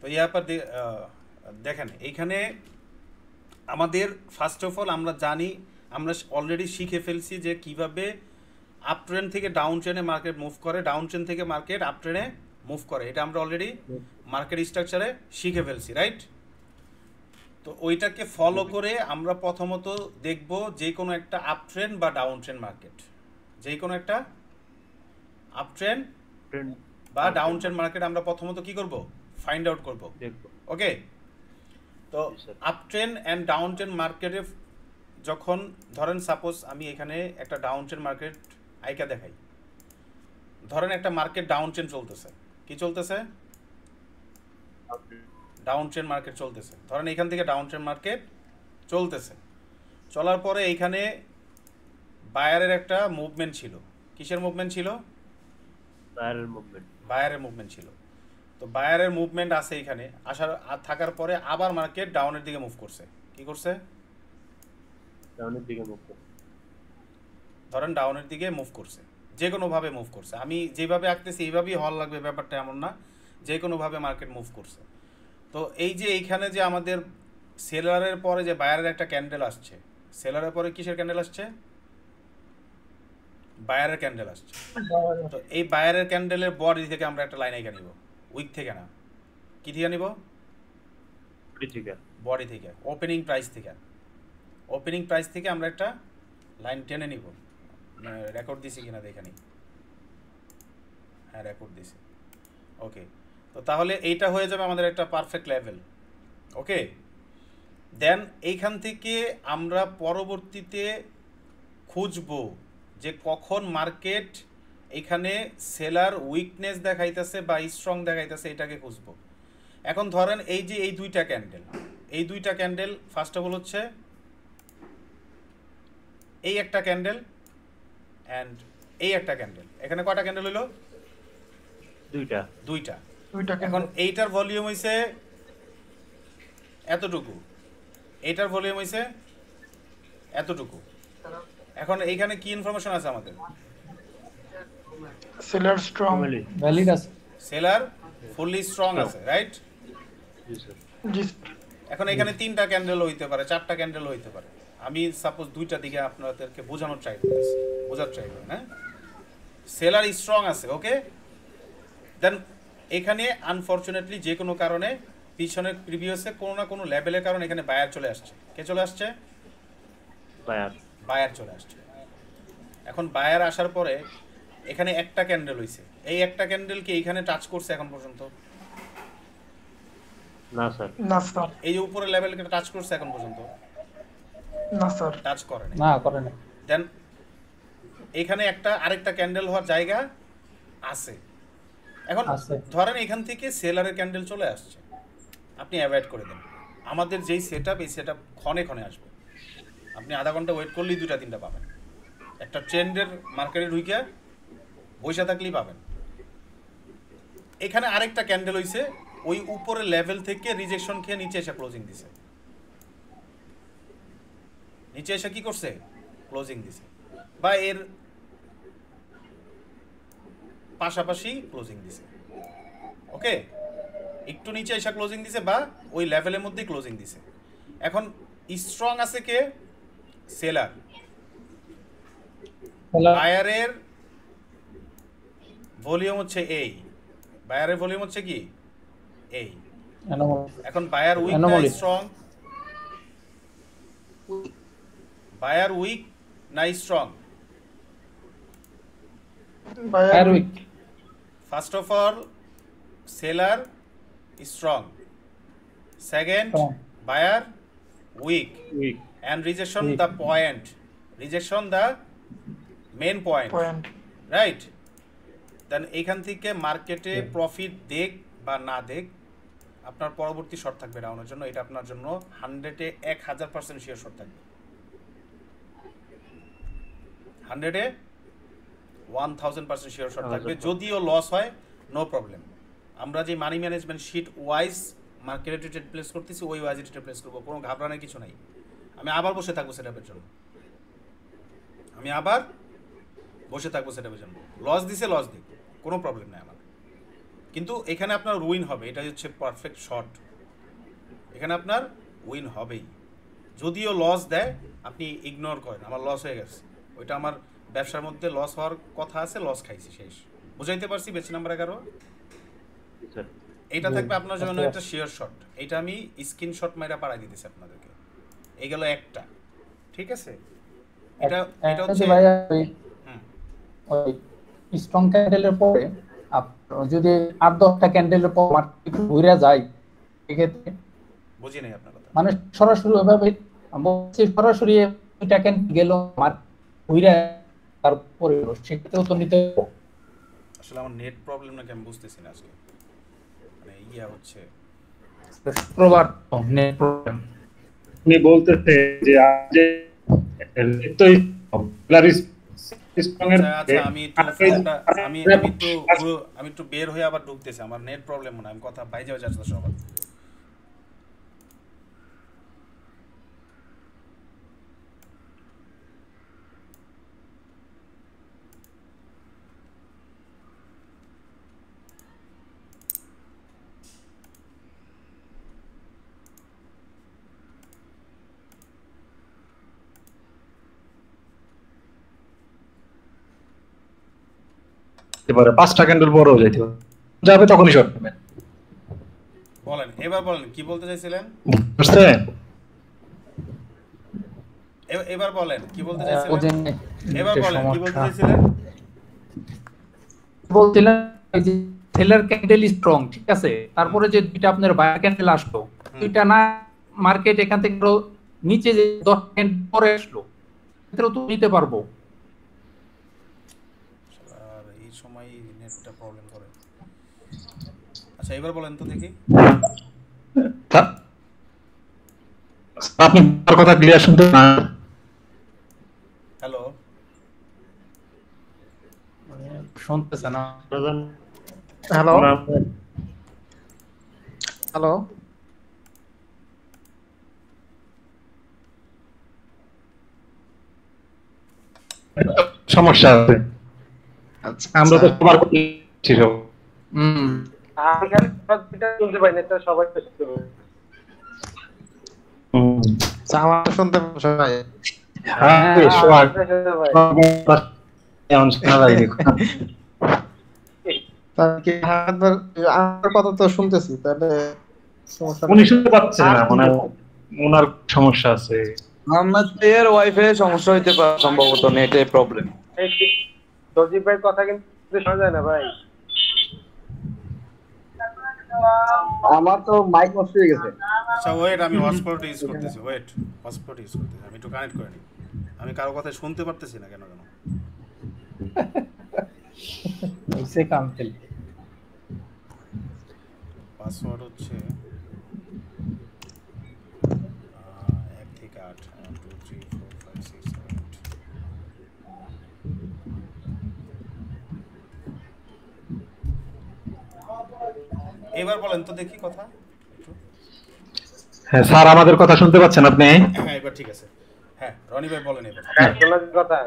তো यहाँ पर देखें এইখানে আমাদের ফার্স্ট অফ অল আমরা জানি, আমরা অলরেডি শিখে ফেলছি যে কিভাবে আপ ট্রেন থেকে ডাউন ট্রেনে মার্কেট মুভ করে, ডাউন ট্রেন থেকে মার্কেট আপ ট্রেনে মুভ করে। এটা আমরা অলরেডি মার্কেট স্ট্রাকচারে শিখে ফেলছি, রাইট? তো ওইটাকে ফলো করে আমরা প্রথমত দেখব যে কোনো একটা আপ ট্রেন বা ডাউন ট্রেন মার্কেট, যে কোনো একটা আপ ট্রেন বা ডাউন ট্রেন মার্কেট আমরা প্রথমত কি করব, ফাইন্ড আউট করব। ওকে, তো up train and down train মার্কেটে যখন ধরেন সাপোজ আমি এখানে একটা ডাউন ট্রেন মার্কেট আইকা দেখাই, ধরেন একটা মার্কেট ডাউন ট্রেন চলতেছে, কি চলতেছে, ডাউন ট্রেন মার্কেট চলতেছে। ধরেন এখান থেকে ডাউন ট্রেন মার্কেট চলতেছে, চলার পরে এইখানে বায়ারের একটা মুভমেন্ট ছিল। কিসের মুভমেন্ট ছিল? বায়ারের মুভমেন্ট ছিল। তো বায়ারের মুভমেন্ট আছে এখানে, আসার থাকার পরে আবার মার্কেট ডাউনের দিকে মুভ করছে। কি করছে? ডাউনের দিকে মুভ করছে। ধরেন ডাউনের দিকে মুভ করছে, যে কোনোভাবে মুভ করছে। আমি যেভাবে আঁকতেছি এইভাবেই হল লাগবে, ব্যাপারটা এমন না, যে কোনোভাবে মার্কেট মুভ করছে। তো এই যে এইখানে যে আমাদের সেলারের পরে যে বায়ারের একটা ক্যান্ডেল আসছে, সেলারের পরে কিসের ক্যান্ডেল আসছে? বায়ারের ক্যান্ডেল আসছে। তো এই বায়ারের ক্যান্ডেলের বডি থেকে আমরা একটা লাইন এখানে নিব, উইক থেকে না, কি থেকে নিব? বডি থেকে, ওপেনিং প্রাইস থেকে। ওপেনিং প্রাইস থেকে আমরা একটা লাইন টেনে নিব। রেকর্ড দিছি কিনা দেখে নিই। হ্যাঁ, রেকর্ড দিছি। ওকে, তো তাহলে এইটা হয়ে যাবে আমাদের একটা পারফেক্ট লেভেল। ওকে, দেন এইখান থেকে আমরা পরবর্তীতে খুঁজবো যে কখন মার্কেট এখানে সেলার উইকনেস দেখাইতেছে বা স্ট্রং দেখাইতেছে, এটাকে খুঁজবো। এখন ধরেন এই যে এই দুইটা ক্যান্ডেল, ফার্স্ট অফ অল হচ্ছে এই একটা ক্যান্ডেল অ্যান্ড এই একটা ক্যান্ডেল। এখানে কয়টা ক্যান্ডেল হইলো? দুইটা। এখন এইটার ভলিউম হইছে এতটুকু, এইটার ভলিউম হইছে এতটুকু। এখন এইখানে কি ইনফরমেশন আছে আমাদের? সেলার স্ট্রং, ভ্যালিড আছে, সেলার ফুললি স্ট্রং আছে, রাইট? জি। এখন এখানে তিনটা ক্যান্ডেল হইতে পারে, চারটা ক্যান্ডেল হইতে পারে। আমি সাপোজ দুইটা দিকে আপনাদেরকে বোঝানোর ট্রাই করতেছি, বোঝার ট্রাই করেন। হ্যাঁ, সেলার স্ট্রং আছে। ওকে, দেন এখানে আনফরচুনেটলি যে কোনো কারণে পিছনের প্রিভিয়াসে কোনো না কোনো লেভেলের কারণে এখানে বায়ার চলে আসছে। কে চলে আসছে? বায়ার চলে আসছে। এখন বায়ার আসার পরে এখানে একটা ক্যান্ডেল হইছে, এই একটা ক্যান্ডেল কি এইখানে টাচ করছে এখন পর্যন্ত? না স্যার। না স্যার। এই যে উপরের লেভেলকে টাচ করছে এখন পর্যন্ত? না স্যার, টাচ করে না, করে না। দেন এখানে একটা আরেকটা ক্যান্ডেল হওয়ার জায়গা আছে। এখন ধরেন এখান থেকে সেলারের ক্যান্ডেল চলে আসছে, আপনি অ্যাভয়েড করে দেন। আমাদের যেই সেটআপ, এই সেটআপ ক্ষণে ক্ষণে আসবে। আপনি আধা ঘন্টা ওয়েট করলেই দুটা তিনটা পাবেন। একটা ট্রেন্ডের মার্কেটে ঢুকে বসে থাকলেই পাবেন। এখানে আরেকটা ক্যান্ডেল হইছে, ওই উপরের লেভেল থেকে রিজেকশন খেয়ে নিচে এসে ক্লোজিং দিছে। নিচে এসে কি করছে? ক্লোজিং দিছে, বা এর পাশাপাশি ক্লোজিং দিছে। ওকে, একটু নিচে এসে ক্লোজিং দিছে বা ওই লেভেলের মধ্যেই ক্লোজিং দিছে। এখন স্ট্রং আছে কে? সেলার। বায়ারের ভলিউম হচ্ছে এই, বায়ারের ভলিউম হচ্ছে কি এই। এখন বায়ার উইক না স্ট্রং? বায়ার উইক না strong? Buyer weak. First of all seller strong, second buyer weak, and rejection the point, rejection the main point, right? Then এইখান থেকে মার্কেটে প্রফিট দেখ বা না দেখ, আপনার পরবর্তী শর্ট থাকবে ডাউনের জন্য। এটা আপনার জন্য 100-এ 1000% শিওর শর্ট থাকবে, 100-এ 1000% শিওর শর্ট থাকবে। যদিও লস হয়, নো প্রবলেম। আমরা যে মানি ম্যানেজমেন্ট শিট ওয়াইজ মার্কেটে ট্রেড প্লেস করতেছি, ওই ওয়াইজে ট্রেড প্লেস করবো, কোনো ঘাবড়ানোর কিছু নাই। আমি আবার বসে থাকবো সেটআপের জন্য, আমি আবার বসে থাকবো সেটআপের জন্য। লস দিছে লস দিক, কোনো প্রবলেম নাই আমার। কিন্তু এখানে আপনার উইন হবে, এটা হচ্ছে পারফেক্ট শট, এখানে আপনার উইন হবেই। যদিও লস দেয় আপনি ইগনোর করেন, আমার লস হয়ে গেছে, ওইটা আমার ব্যবসার মধ্যে লস হওয়ার কথা আছে, লস খাইছি, শেষ। বুঝাইতে পারছি? বেচি নাম্বার 11 এইটা থাকবে আপনার জন্য একটা শিওর শট। এইটা আমি স্ক্রিনশট মাইরা পাঠাই দিতেছি আপনাদেরকে। এই গেল একটা, ঠিক আছে? এটা হচ্ছে ভাই ওই স্ট্রং ক্যান্ডেলের পরে যদি 8-10টা ক্যান্ডেলের পর মার্কেট ঘুরে যায়, এক্ষেত্রে বুঝি নাই আপনার কথা। মানে সরাসরি ওইভাবে সরাসরি দুইটা ক্যান্ডেল গেল মার্কেট ঘুরে তারপরে সেক্ষেত্রেও তো নিতে আসলে আমার নেট প্রবলেম নাকি আমি বুঝতেছি না আজকে, মানে ইয়া হচ্ছে প্রবার নেট প্রবলেম। উনি বলতেছে যে আজ তো আচ্ছা আমি একটু বের হয়ে আবার ঢুকতেছি, আমার নেট প্রবলেম মনে হয়, আমি কথা বাইরে যাওয়া যাচ্ছে সবার। পারে 5টা ক্যান্ডেল বড়ও যাইতে পারে, যাবে তখনই শর্ট নেবেন। বলেন, এবার বলেন কি বলতে চাইছিলেন? বুঝছেন? এবার বলেন কি বলতে চাইছিলেন? এবার বলেন কি বলতে চাইছিলেন? বলছিলাম যে সেলার ক্যান্ডেল স্ট্রং, ঠিক আছে, তারপরে যে দুইটা আপনার বায়ার ক্যান্ডেল আসলো, দুইটা না মার্কেট এখান থেকে নিচে যে 10 ক্যান্ডেল পরে আসলো, এটাও তো নিতে পারবো। আর এই সময় নেটটা প্রবলেম করে। আচ্ছা এবার বলেন তো দেখি। আপনি আমার কথা ক্লিয়ার শুনতে না? হ্যালো, শুনতেছে না? হ্যালো হ্যালো সমস্যা আছে, আমরা তো সবার কথা ছিল। আমি খালি সবটা শুনতে পাই না, এটা সবাই শুনতে পায়। আমার শুনতে সবাই হ্যাঁ সবার এমন শোনা যায় দেখো। তাহলে কি আমার কথা তো শুনতেছি, তাহলে সমস্যা উনি শুনতে পাচ্ছেন না, মানে ওনার সমস্যা আছে। আমাদের ওয়াইফাই সমস্যা হইতে পারে, সম্ভবত নেটে প্রবলেম। দর্জি ভাইয়ের কথা কিন্তু শোনা যায় না ভাই। আমার তো মাইক নষ্ট হয়ে গেছে। আচ্ছা ওয়েট, আমি হটস্পট ইউজ করতেছি, হটস্পট ইউজ করতেছি, আমি একটু কানেক্ট করে নিই। আমি কারো কথা শুনতে পারতেছি না কেন ऐसे काम चल। পাসওয়ার্ড হচ্ছে 1 থেকে 8, 1 2 3 4 5 6 7 8। এবার বলেন তো দেখি কথা একটু। হ্যাঁ স্যার, আমাদের কথা শুনতে পাচ্ছেন আপনি? হ্যাঁ এবার ঠিক আছে। হ্যাঁ রনি ভাই বলেন এবার। শোনা কথা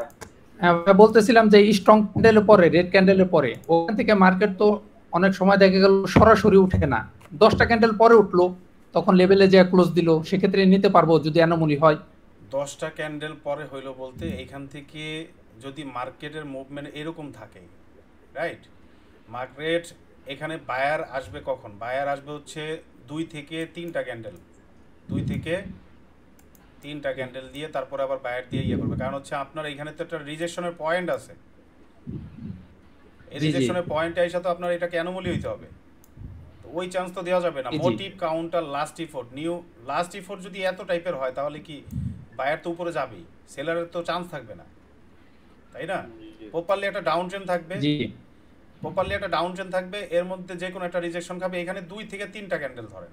বলতেছিলাম যে স্ট্রং ক্যান্ডেলের পরে, রেড ক্যান্ডেলের পরে ওখান থেকে মার্কেট তো অনেক সময় দেখা গেল সরাসরি উঠে না, 10টা ক্যান্ডেল পরে উঠলো, তখন লেভেলে যে ক্লোজ দিল, সেক্ষেত্রে নিতে পারবো যদি অ্যানোমালি হয়। 10টা ক্যান্ডেল পরে হইলো বলতে এইখান থেকে যদি মার্কেটের মুভমেন্ট এরকম থাকে, রাইট, মার্কেট এখানে বায়ার আসবে কখন? বায়ার আসবে হচ্ছে 2 থেকে 3টা ক্যান্ডেল, 2 থেকে 3টা ক্যান্ডেল দিয়ে তারপরে আবার বায়ার দিয়ে ইয়ে করবে। কারণ হচ্ছে আপনার এখানে তো একটা রিজেকশনের পয়েন্ট আছে, এই রিজেকশনের পয়েন্টে এসে তো আপনার এটাকে অ্যানোমালি হইতে হবে, তো ওই চান্স তো দেওয়া যাবে না। Motive, counter, last effort, new last effort যদি এত টাইপের হয় তাহলে কি বায়ার তো উপরে যাবেই, সেলারের তো চান্স থাকবে না, তাই না? প্রপারলি একটা ডাউন ট্রেন্ড থাকবে, প্রপারলি একটা ডাউন ট্রেন্ড থাকবে, এর মধ্যে যে কোনো একটা রিজেকশন খাবে। এখানে 2 থেকে 3টা ক্যান্ডেল ধরেন,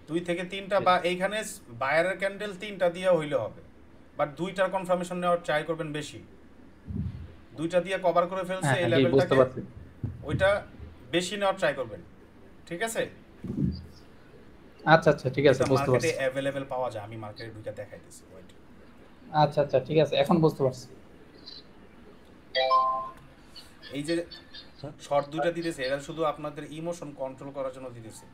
2 থেকে 3টা, বা এইখানে বায়ারের ক্যান্ডেল 3টা দিয়ে হইলে হবে, বাট 2টার কনফার্মেশন নেওয়ার ট্রাই করবেন বেশি। 2টা দিয়ে কভার করে ফেলছে এই লেভেলটাকে, ওইটা বেশি নেওয়ার ট্রাই করবেন, ঠিক আছে? আচ্ছা আচ্ছা ঠিক আছে, বুঝতে পারছি। মার্কেটে अवेलेबल পাওয়া যায়, আমি মার্কেটে ঢুকে দেখাইতেছি, ওয়েট। আচ্ছা আচ্ছা ঠিক আছে, এখন বুঝতে পারছি। এই যে শর্ট দুইটা দিতেছে, এরা শুধু আপনাদের ইমোশন কন্ট্রোল করার জন্য দিতেছে।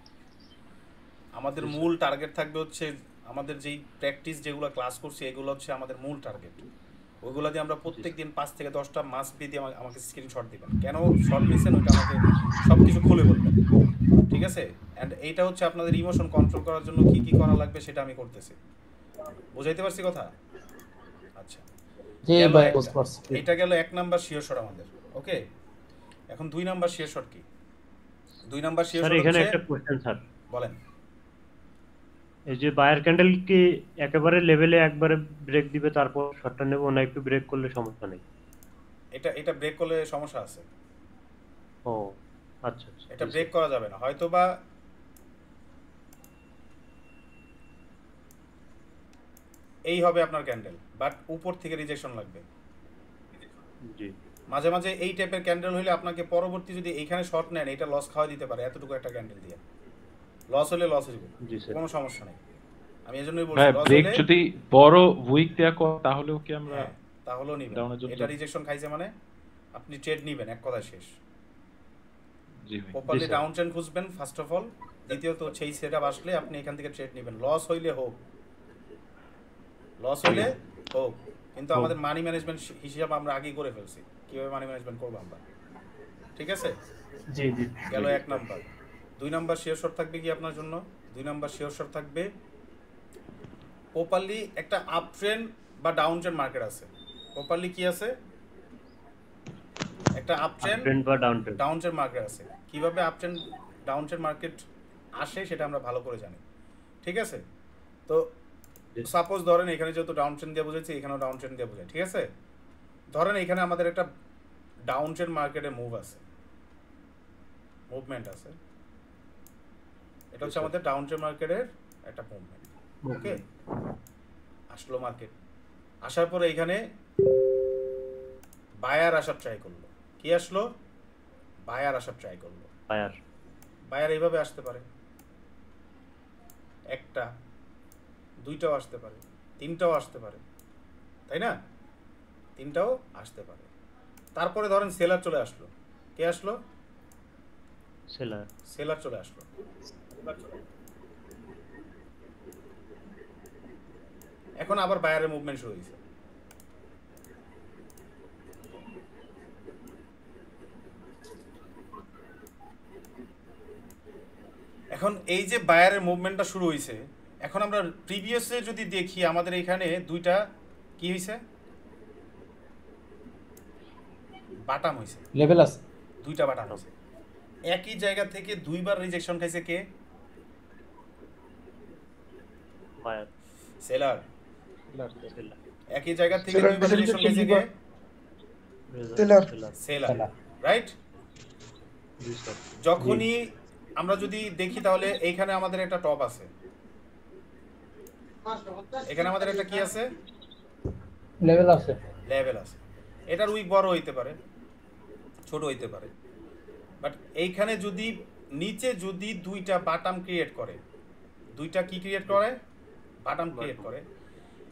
আমাদের মূল টার্গেট থাকবে হচ্ছে আমাদের যেই প্র্যাকটিস যেগুলো ক্লাস করছি এগুলো হচ্ছে আমাদের মূল টার্গেট। ওইগুলো দিয়ে আমরা প্রত্যেক দিন 5 থেকে 10টা মাস দিয়ে আমাকে স্ক্রিনশট দিবেন, কেন শর্ট নিছেন ওইটা আমাকে সব কিছু খুলে বলবেন, ঠিক আছে? অ্যান্ড এইটা হচ্ছে আপনাদের ইমোশন কন্ট্রোল করার জন্য কি কি করা লাগবে সেটা আমি করতেছি। বুঝাইতে পারছি কথা? আচ্ছা, এটা গেল 1 নাম্বার শিওর শট আমাদের। ওকে, এখন 2 নাম্বার শিওর শট কি? 2 নাম্বার শিওর শট এখানে একটা কোশ্চেন স্যার, বলেন। এই যে বায়ার ক্যান্ডেল কি একেবারে লেভেলে একবারে ব্রেক দিবে তারপর শর্টটা নেব, না একটু ব্রেক করলে সমস্যা নেই? এটা ব্রেক করলে সমস্যা আছে। ও আচ্ছা আচ্ছা, এটা ব্রেক করা যাবে না, হয়তো বা এই হবে আপনার ক্যান্ডেল, বাট উপর থেকে রিজেকশন লাগবে। জি, মাঝে মাঝে এই টাইপের ক্যান্ডেল হইলে আপনাকে পরবর্তী যদি এইখানে শর্ট নেন এটা লস খাওয়া দিতে পারে, এতটুকু একটা ক্যান্ডেল দিয়ে লস হলে লস হয়ে যাবে, কোনো সমস্যা নেই। আমি এজন্যই বলছি লস ব্রেক হলে যদি বড় উইক দেয়া তাহলেও কি আমরা তাহলেও নিবেন। এটা রিজেকশন খাইছে মানে আপনি ট্রেড নিবেন, এক কথা শেষ। জি ভাই, প্রপারলি ডাউন ট্রেন্ড খুঁজবেন ফার্স্ট অফ অল, দ্বিতীয়ত সেই সেটআপ আসলে আপনি এখান থেকে ট্রেড নেবেন। লস হইলে হোক, লস হইলে হোক, কিন্তু আমাদের মানি ম্যানেজমেন্ট হিসাব আমরা আগেই করে ফেলছি, কিভাবে মানি ম্যানেজমেন্ট করব আমরা, ঠিক আছে? জি জি, গেল 1 নাম্বার। 2 নাম্বার শিওর শট থাকবে কি আপনার জন্য? 2 নাম্বার শিওর শট থাকবে প্রপারলি একটা আপ ট্রেন্ড বা ডাউন ট্রেন্ড মার্কেট আছে। প্রপারলি কি আছে? একটা আপ ট্রেন্ড বা ডাউন ট্রেন্ড মার্কেট আছে। কিভাবে up trend down trend market আসে সেটা আমরা ভালো করে জানি, ঠিক আছে? তো সাপোজ ধরেন এখানে যেহেতু ডাউন ট্রেন্ড দিয়ে বুঝেছি, এখানেও ডাউন ট্রেন্ড দিয়ে বোঝাই, ঠিক আছে? ধরেন এখানে আমাদের একটা ডাউন ট্রেন্ড মার্কেটে মুভ আছে, মুভমেন্ট আছে, এটা হচ্ছে আমাদের ডাউন ট্রেন্ড মার্কেটের একটা মুভমেন্ট। ওকে, আসলো মার্কেট, আসার পরে এখানে বায়ার আসার ট্রাই করলো। কি আসলো? বায়ার আসার ট্রাই করলো। বায়ার এইভাবে আসতে পারে, একটা, দুইটাও আসতে পারে, তিনটাও আসতে পারে, তাই না? তিনটাও আসতে পারে। তারপরে ধরেন সেলার চলে আসলো। কে আসলো? সেলার চলে আসলো। এখন আবার বায়ারের মুভমেন্ট শুরু হয়েছে। এখন এই যে বায়ারের মুভমেন্টটা শুরু হয়েছে, এখন আমরা প্রিভিয়াসে যদি দেখি আমাদের এখানে দুইটা কি হয়েছে, বাটাম হয়েছে, লেভেল আছে, দুইটা বাটাম আছে। একই জায়গা থেকে দুইবার রিজেকশন খাইছে কে? Buyer, seller. একই জায়গা থেকে দুইবার রিজেকশন খাইছে কে? Seller, right? যখনই আমরা যদি দেখি তাহলে এইখানে আমাদের একটা টপ আছে, এখানে আমাদের একটা কি আছে? লেভেল আছে, লেভেল আছে। এটার উইক বড় হইতে পারে, ছোট হইতে পারে, বাট এইখানে যদি নিচে যদি দুইটা বাটাম ক্রিয়েট করে, দুইটা কি ক্রিয়েট করে? বাটাম ক্রিয়েট করে,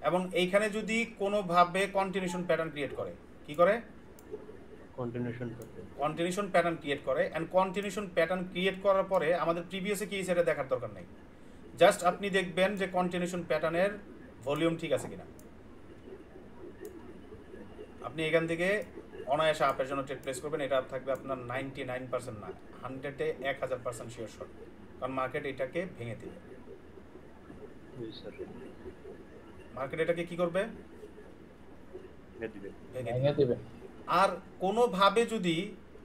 এবং এইখানে যদি কোনোভাবে কন্টিনিউশন প্যাটার্ন ক্রিয়েট করে, কি করে? কন্টিনিউশন প্যাটার্ন ক্রিয়েট করে। এন্ড কন্টিনিউশন প্যাটার্ন ক্রিয়েট করার পরে আমাদের প্রিভিয়াসে কি সেটা দেখার দরকার নেই, জাস্ট আপনি দেখবেন যে কন্টিনিউশন প্যাটার্নের ভলিউম ঠিক আছে কিনা। আপনি এখান থেকে অনায়াসে আপের জন্য ট্রেড প্লেস করবেন, এটা থাকবে আপনার 99% না, 100-এ 1000% শিওর শট, কারণ মার্কেট এটাকে ভেঙে দিবে। মার্কেট এটাকে কি করবে? ভেঙে দিবে। আর কোনোভাবে যদি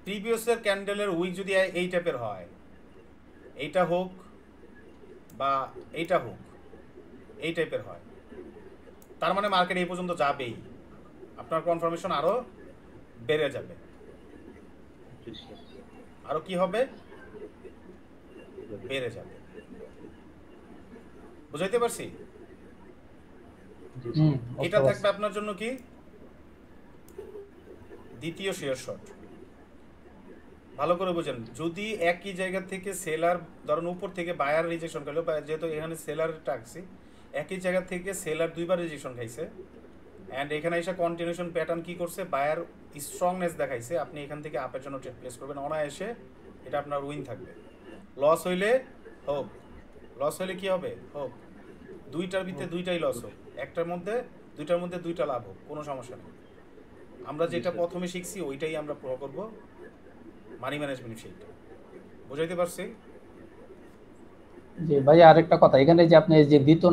প্রিভিয়াসের ক্যান্ডেলের উইক যদি এই টাইপের হয়, এইটা হোক বা এইটা হোক, এই টাইপের হয়, তার মানে মার্কেট এই পর্যন্ত যাবেই, আপনার কনফার্মেশন আরো বেড়ে যাবে। আরো কি হবে? বেড়ে যাবে। বুঝাইতে পারছি? এটা থাকবে আপনার জন্য কি? দ্বিতীয় শেয়ার শট। ভালো করে বুঝেন, যদি একই জায়গা থেকে সেলার ধরুন উপর থেকে বায়ার রিজেকশন খাইলো, যেহেতু এখানে সেলার টাকছি, একই জায়গা থেকে সেলার দুইবার রিজেকশন খাইছে, এন্ড এখানে এসে কন্টিনিউশন প্যাটার্ন কি করছে, বায়ার স্ট্রংনেস দেখাইছে, আপনি এখান থেকে আপের জন্য ট্রেড প্লেস করবেন অনায়াসে, এটা আপনার উইন থাকবে। লস হইলে হোক, লস হইলে কি হবে, হোক, দুইটার ভিতরে দুইটাই লস হোক, দুইটার মধ্যে দুইটা লাভ হোক, কোনো সমস্যা নেই। আমরা যেটা প্রথমে শিখছি ওইটাই আমরা প্রয়োগ করব, মানি ম্যানেজমেন্ট সেইটা। বুঝাইতে পারছি? জি ভাই, আরেকটা কথা, এখানে যে আপনি যে দ্বিতীয়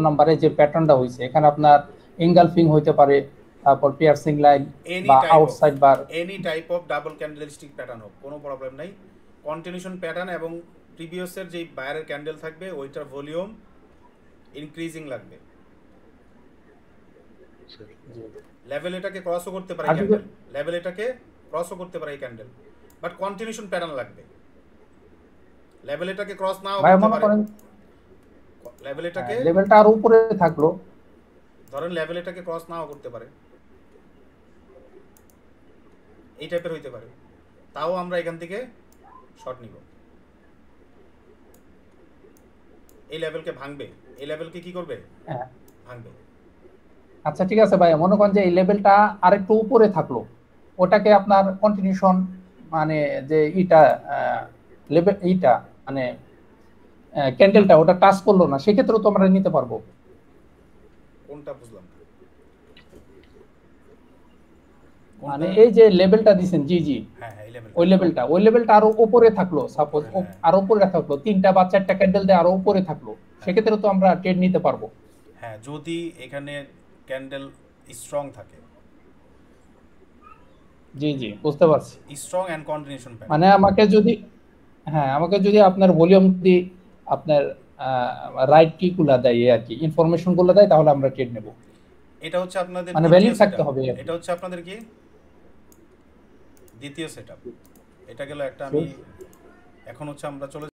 নাম্বারে যে প্যাটার্নটা হইছে, এখানে আপনার এনগালফিং হইতে পারে, তারপর পিয়ার্সিং লাইন বা outside bar, any type of double candlestick pattern হোক, কোনো প্রবলেম নাই। কন্টিনিউশন প্যাটার্ন এবং প্রিভিয়াসের যে বায়ারের ক্যান্ডেল থাকবে ওইটার ভলিউম ইনক্রিজিং লাগবে, লেভেল এটাকে ক্রসও করতে পারে ক্যান্ডেল, লেভেল এটাকে ক্রসও করতে পারে এই ক্যান্ডেল, বাট কন্টিনিউশন প্যাটার্ন লাগবে। লেভেল এটাকে ক্রস নাও করতে পারে, লেভেলটা আর উপরে থাকলো, ধরেন লেভেল এটাকে ক্রস নাও করতে পারে, এই টাইপের হইতে পারে, তাও আমরা এখান থেকে শর্ট নিব। এই লেভেলকে ভাঙবে, এই লেভেলকে কি করবে, ভাঙবে। আচ্ছা ঠিক আছে ভাই, মনে করেন যে এই লেভেলটা আরেকটু উপরে থাকলো, ওটাকে আপনার কন্টিনিউশন মানে যে লেভেল মানে ক্যান্ডেলটা ওটা টাচ করলো না, সেক্ষেত্রেও তো আমরা নিতে পারবো। কোনটা বুঝলাম না? মানে এই যে লেভেলটা দিবেন, জি হ্যাঁ এই লেভেল, ওই লেভেলটা আরো উপরে থাকলো, সাপোজ আরো উপরে থাকলো, 3টা বা 4টা ক্যান্ডেল দিয়ে আরো উপরে থাকলো, সেক্ষেত্রে তো আমরা ট্রেড নিতে পারবো। হ্যাঁ, যদি এখানে ক্যান্ডেল স্ট্রং থাকে। জি বুঝতে পারছি। স্ট্রং এন্ড কন্টিনিউশন প্যাটার্ন, মানে আমাকে যদি আপনার ভলিউম দি আপনার রাইট কি গুলা দেয় আর কি, ইনফরমেশন গুলো দেয়, তাহলে আমরা ট্রেড নেব। এটা হচ্ছে আপনাদের মানে ভ্যালিউ থাকতে হবে, এটা হচ্ছে আপনাদের কি দ্বিতীয় সেটআপ। এটা গেল একটা, আমি এখন হচ্ছে আমরা চলে